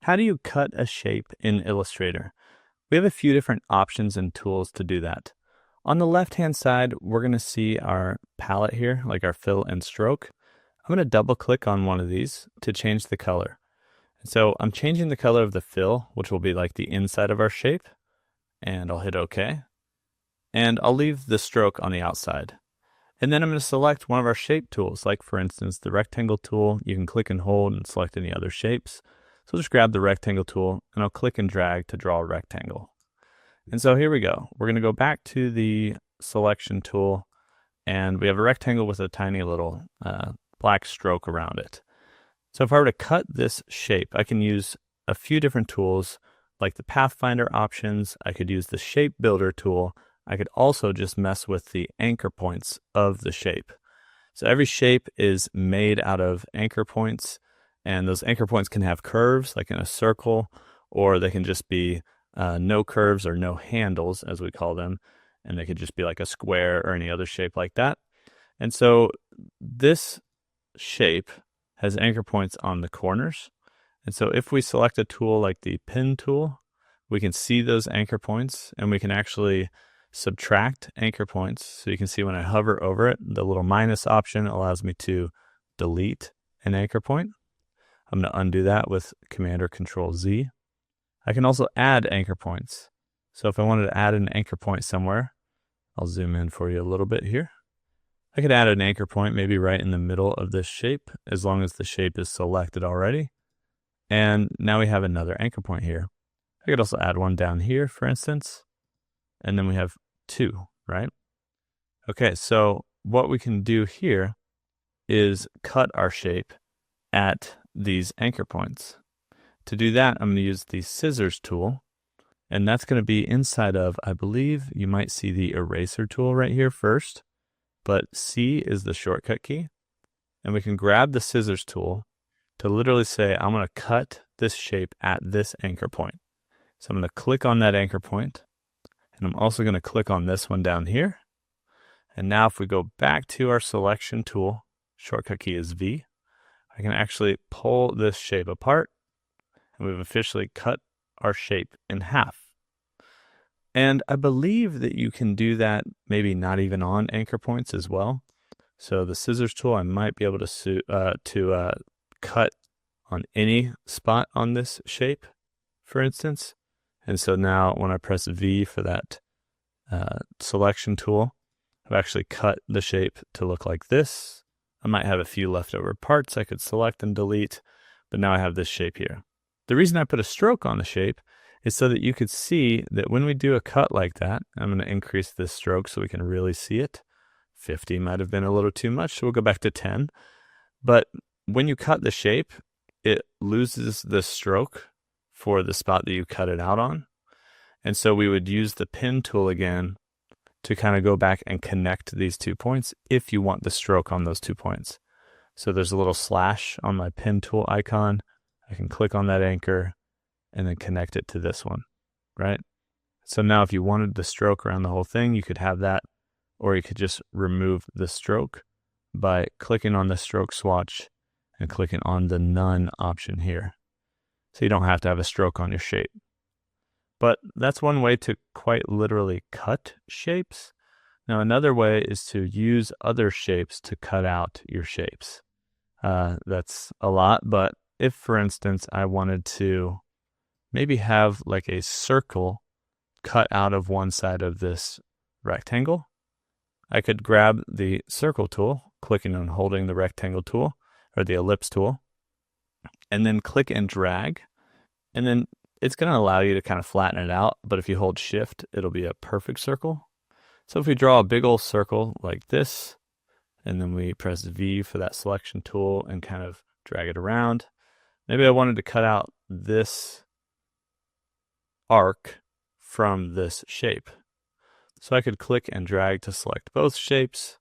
How do you cut a shape in Illustrator? We have a few different options and tools to do that. On the left-hand side, we're going to see our palette here, like our fill and stroke. I'm going to double click on one of these to change the color. So I'm changing the color of the fill, which will be like the inside of our shape, and I'll hit OK. And I'll leave the stroke on the outside. And then I'm going to select one of our shape tools, like for instance, the rectangle tool. You can click and hold and select any other shapes. So I'll just grab the rectangle tool and I'll click and drag to draw a rectangle. And so here we go. We're going to go back to the selection tool and we have a rectangle with a tiny little black stroke around it. So if I were to cut this shape, I can use a few different tools like the Pathfinder Options. I could use the Shape Builder tool. I could also just mess with the anchor points of the shape. So every shape is made out of anchor points, and those anchor points can have curves like in a circle, or they can just be no curves or no handles, as we call them, and they could just be like a square or any other shape like that. And so this shape has anchor points on the corners. And so if we select a tool like the Pin tool, we can see those anchor points, and we can actually subtract anchor points. So you can see when I hover over it, the little minus option allows me to delete an anchor point. I'm going to undo that with Command or Control Z. I can also add anchor points. So if I wanted to add an anchor point somewhere, I'll zoom in for you a little bit here. I could add an anchor point maybe right in the middle of this shape, as long as the shape is selected already. And now we have another anchor point here. I could also add one down here, for instance. And then we have two, right? Okay, so what we can do here is cut our shape at these anchor points. To do that, I'm going to use the scissors tool, and that's going to be inside of, I believe you might see the eraser tool right here first, but C is the shortcut key, and we can grab the scissors tool to literally say, I'm going to cut this shape at this anchor point. So I'm going to click on that anchor point, and I'm also going to click on this one down here. And now if we go back to our selection tool, shortcut key is V, I can actually pull this shape apart, and we've officially cut our shape in half. And I believe that you can do that maybe not even on anchor points as well. So the scissors tool, I might be able to cut on any spot on this shape, for instance. And so now when I press V for that selection tool, I've actually cut the shape to look like this. I might have a few leftover parts I could select and delete, but now I have this shape here. The reason I put a stroke on the shape is so that you could see that when we do a cut like that, I'm going to increase this stroke so we can really see it. 50 might have been a little too much, so we'll go back to 10. But when you cut the shape, it loses the stroke for the spot that you cut it out on. And so we would use the Pin tool again to kind of go back and connect these 2 points if you want the stroke on those 2 points. So there's a little slash on my Pin tool icon. I can click on that anchor and then connect it to this one, right? So now if you wanted the stroke around the whole thing, you could have that, or you could just remove the stroke by clicking on the stroke swatch and clicking on the None option here. So you don't have to have a stroke on your shape. But that's one way to quite literally cut shapes. Now another way is to use other shapes to cut out your shapes. That's a lot, but if for instance I wanted to maybe have like a circle cut out of one side of this rectangle, I could grab the circle tool, clicking and holding the rectangle tool or the ellipse tool, and then click and drag, and then it's going to allow you to kind of flatten it out, but if you hold shift, it'll be a perfect circle. So if we draw a big old circle like this, and then we press V for that selection tool and kind of drag it around, maybe I wanted to cut out this arc from this shape. So I could click and drag to select both shapes,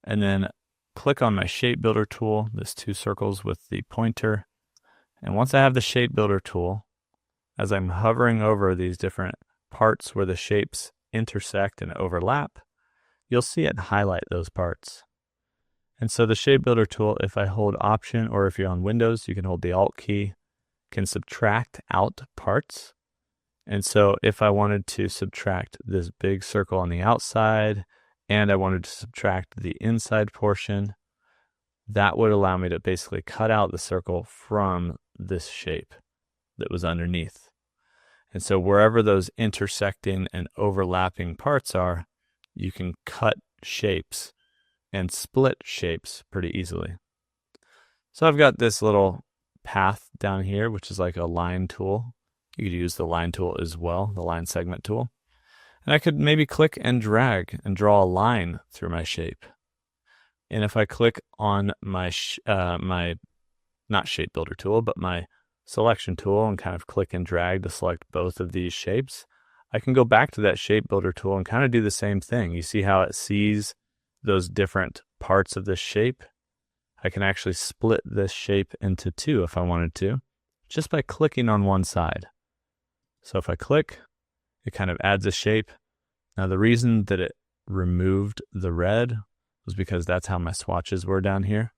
and then click on my Shape Builder tool, this 2 circles with the pointer. And once I have the Shape Builder tool, as I'm hovering over these different parts where the shapes intersect and overlap, you'll see it highlight those parts. And so the Shape Builder tool, if I hold Option, or if you're on Windows, you can hold the Alt key, can subtract out parts. And so if I wanted to subtract this big circle on the outside and I wanted to subtract the inside portion, that would allow me to basically cut out the circle from this shape that was underneath. And so wherever those intersecting and overlapping parts are, you can cut shapes and split shapes pretty easily. So I've got this little path down here, which is like a line tool. You could use the line tool as well, the line segment tool. And I could maybe click and drag and draw a line through my shape. And if I click on my not shape builder tool, but my selection tool and kind of click and drag to select both of these shapes, I can go back to that shape builder tool and kind of do the same thing. You see how it sees those different parts of this shape? I can actually split this shape into two if I wanted to, just by clicking on one side. So if I click, it kind of adds a shape. Now the reason that it removed the red was because that's how my swatches were down here.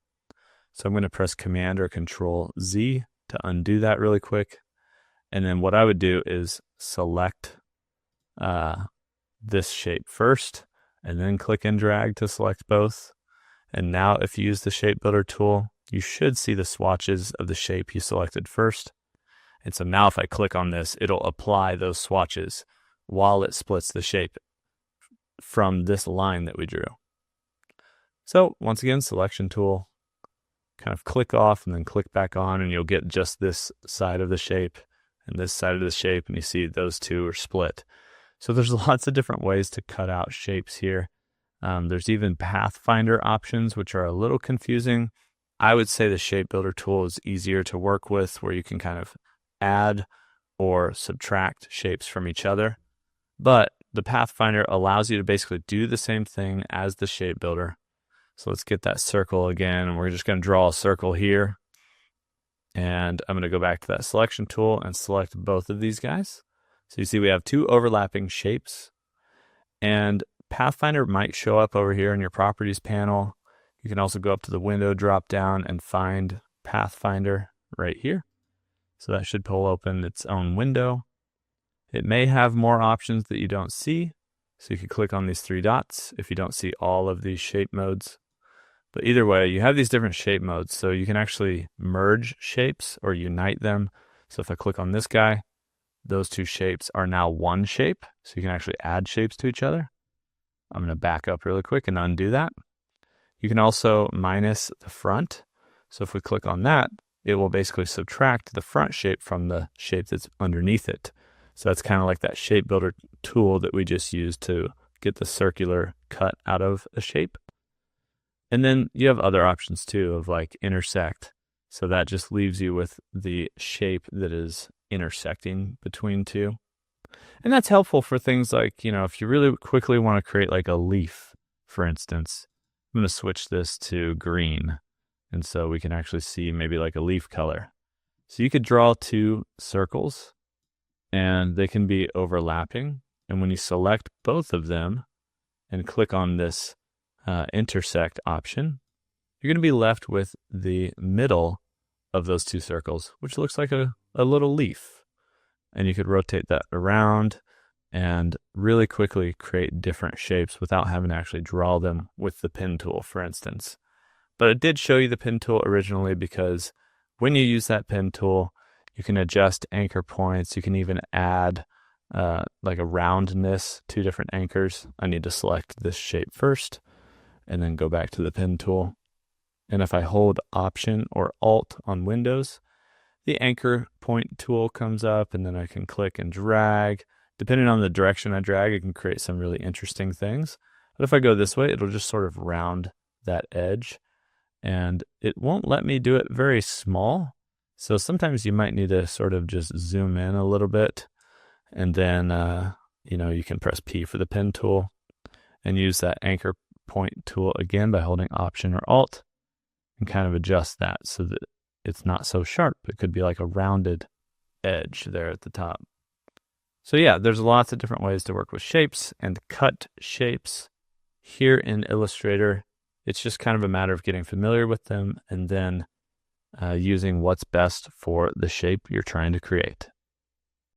So I'm going to press Command or Control Z to undo that really quick. And then what I would do is select this shape first, and then click and drag to select both. And now if you use the Shape Builder tool, you should see the swatches of the shape you selected first. And so now if I click on this, it'll apply those swatches while it splits the shape from this line that we drew. So once again, selection tool, kind of click off and then click back on, and you'll get just this side of the shape and this side of the shape, and you see those two are split. So there's lots of different ways to cut out shapes here. There's even Pathfinder options, which are a little confusing. I would say the Shape Builder tool is easier to work with, where you can kind of add or subtract shapes from each other. But the Pathfinder allows you to basically do the same thing as the Shape Builder. So let's get that circle again, and we're just going to draw a circle here. And I'm going to go back to that selection tool and select both of these guys. So you see we have two overlapping shapes, and Pathfinder might show up over here in your properties panel. You can also go up to the window drop down and find Pathfinder right here. So that should pull open its own window. It may have more options that you don't see. So you can click on these three dots if you don't see all of these shape modes. But either way, you have these different shape modes. So you can actually merge shapes or unite them. So if I click on this guy, those two shapes are now one shape. So you can actually add shapes to each other. I'm going to back up really quick and undo that. You can also minus the front. So if we click on that, it will basically subtract the front shape from the shape that's underneath it. So that's kind of like that Shape Builder tool that we just used to get the circular cut out of a shape. And then you have other options too of like intersect. So that just leaves you with the shape that is intersecting between two. And that's helpful for things like, if you really quickly want to create like a leaf, for instance. I'm going to switch this to green. And so we can actually see maybe like a leaf color. So you could draw two circles and they can be overlapping. And when you select both of them and click on this intersect option, you're going to be left with the middle of those two circles, which looks like a little leaf. And you could rotate that around and really quickly create different shapes without having to actually draw them with the pen tool, for instance. But it did show you the pen tool originally because when you use that pen tool, you can adjust anchor points. You can even add like a roundness to different anchors. I need to select this shape first and then go back to the pen tool. And if I hold Option or Alt on Windows, the anchor point tool comes up, and then I can click and drag. Depending on the direction I drag, it can create some really interesting things. But if I go this way, it'll just sort of round that edge, and it won't let me do it very small. So sometimes you might need to sort of just zoom in a little bit, and then you can press P for the pen tool and use that anchor point tool again by holding Option or Alt and kind of adjust that so that it's not so sharp. It could be like a rounded edge there at the top. So yeah, there's lots of different ways to work with shapes and cut shapes here in Illustrator. It's just kind of a matter of getting familiar with them and then using what's best for the shape you're trying to create.